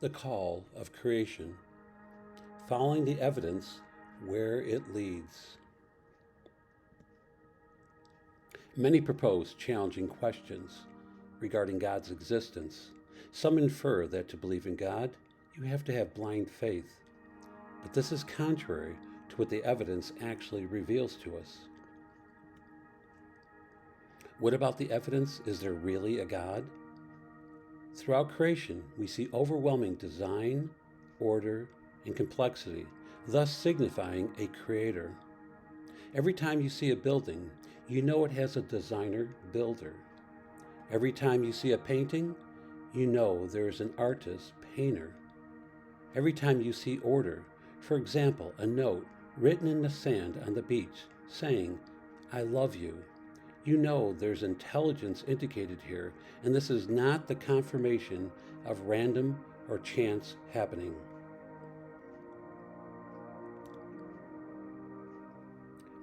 The call of creation, following the evidence where it leads. Many propose challenging questions regarding God's existence. Some infer that to believe in God, you have to have blind faith. But this is contrary to what the evidence actually reveals to us. What about the evidence? Is there really a God? Throughout creation, we see overwhelming design, order, and complexity, thus signifying a creator. Every time you see a building, you know it has a designer builder. Every time you see a painting, you know there is an artist painter. Every time you see order, for example, a note written in the sand on the beach saying, "I love you," you know there's intelligence indicated here, and this is not the confirmation of random or chance happening.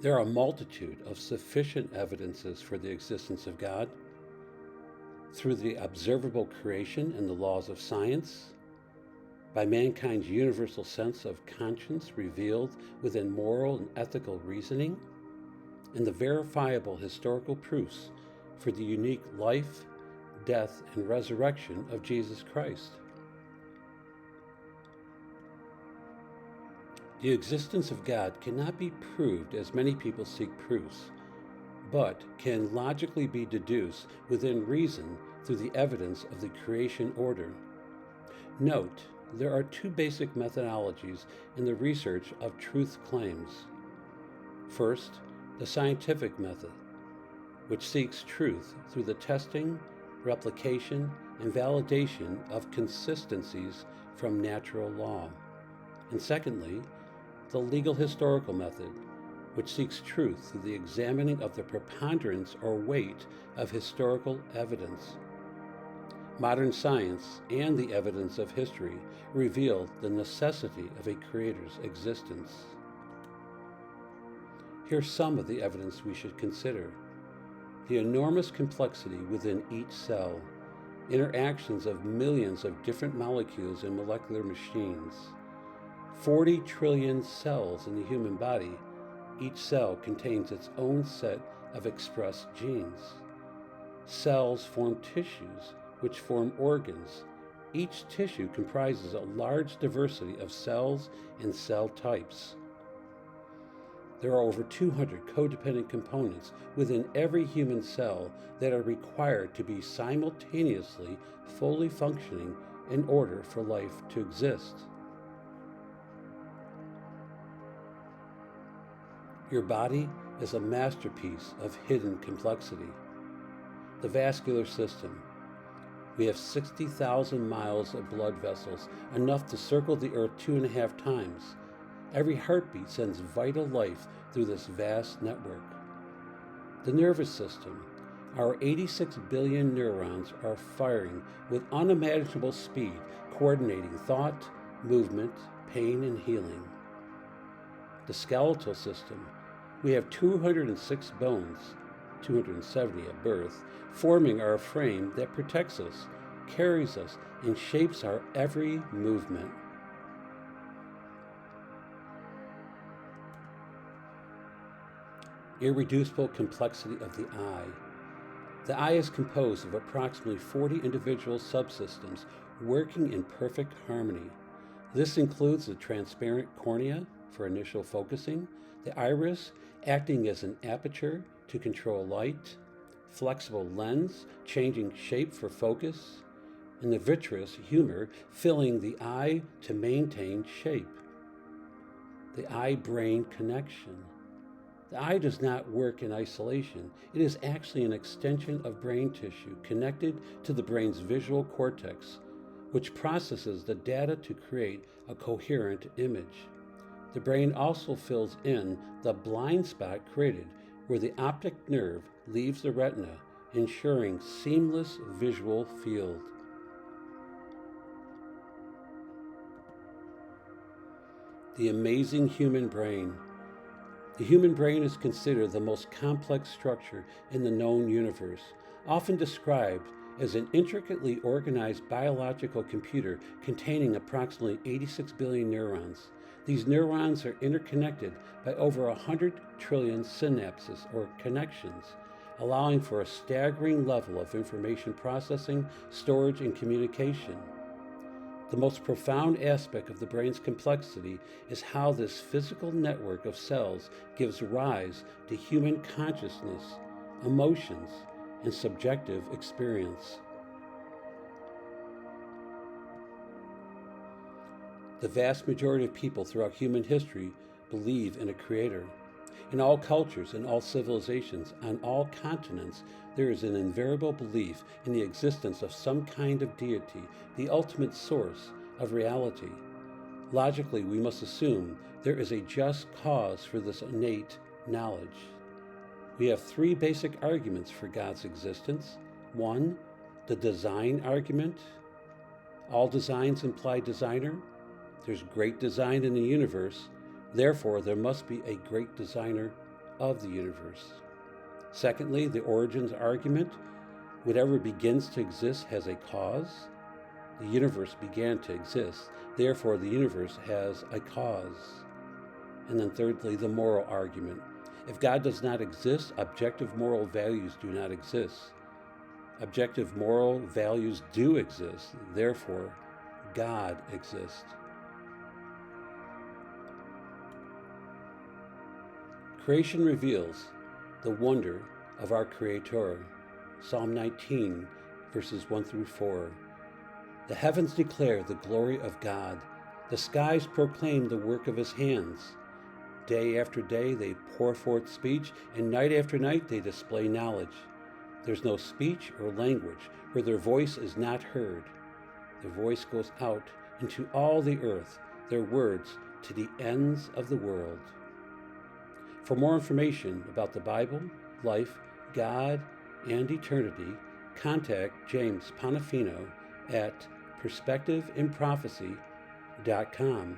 There are a multitude of sufficient evidences for the existence of God through the observable creation and the laws of science, by mankind's universal sense of conscience revealed within moral and ethical reasoning, and the verifiable historical proofs for the unique life, death, and resurrection of Jesus Christ. The existence of God cannot be proved as many people seek proofs, but can logically be deduced within reason through the evidence of the creation order. Note, there are two basic methodologies in the research of truth claims. First, the scientific method, which seeks truth through the testing, replication, and validation of consistencies from natural law. And secondly, the legal historical method, which seeks truth through the examining of the preponderance or weight of historical evidence. Modern science and the evidence of history reveal the necessity of a creator's existence. Here's some of the evidence we should consider. The enormous complexity within each cell, interactions of millions of different molecules in molecular machines, 40 trillion cells in the human body. Each cell contains its own set of expressed genes. Cells form tissues, which form organs. Each tissue comprises a large diversity of cells and cell types. There are over 200 codependent components within every human cell that are required to be simultaneously fully functioning in order for life to exist. Your body is a masterpiece of hidden complexity. The vascular system. We have 60,000 miles of blood vessels, enough to circle the earth 2.5 times. Every heartbeat sends vital life through this vast network. The nervous system. Our 86 billion neurons are firing with unimaginable speed, coordinating thought, movement, pain, and healing. The skeletal system. We have 206 bones, 270 at birth, forming our frame that protects us, carries us, and shapes our every movement. Irreducible complexity of the eye. The eye is composed of approximately 40 individual subsystems working in perfect harmony. This includes the transparent cornea for initial focusing, the iris acting as an aperture to control light, flexible lens changing shape for focus, and the vitreous humor filling the eye to maintain shape. The eye-brain connection. The eye does not work in isolation. It is actually an extension of brain tissue connected to the brain's visual cortex, which processes the data to create a coherent image. The brain also fills in the blind spot created where the optic nerve leaves the retina, ensuring seamless visual field. The amazing human brain. The human brain is considered the most complex structure in the known universe, often described is an intricately organized biological computer containing approximately 86 billion neurons. These neurons are interconnected by over 100 trillion synapses or connections, allowing for a staggering level of information processing, storage, and communication. The most profound aspect of the brain's complexity is how this physical network of cells gives rise to human consciousness, emotions, and subjective experience. The vast majority of people throughout human history believe in a creator. In all cultures and all civilizations, on all continents, there is an invariable belief in the existence of some kind of deity, the ultimate source of reality. Logically, we must assume there is a just cause for this innate knowledge. We have three basic arguments for God's existence. One, the design argument. All designs imply designer. There's great design in the universe. Therefore, there must be a great designer of the universe. Secondly, the origins argument. Whatever begins to exist has a cause. The universe began to exist. Therefore, the universe has a cause. And then thirdly, the moral argument. If God does not exist, objective moral values do not exist. Objective moral values do exist. Therefore, God exists. Creation reveals the wonder of our Creator. Psalm 19, verses 1 through 4. The heavens declare the glory of God. The skies proclaim the work of his hands. Day after day they pour forth speech, and night after night they display knowledge. There's no speech or language where their voice is not heard. Their voice goes out into all the earth, their words to the ends of the world. For more information about the Bible, life, God, and eternity, contact James Panafino at perspectiveinprophecy.com.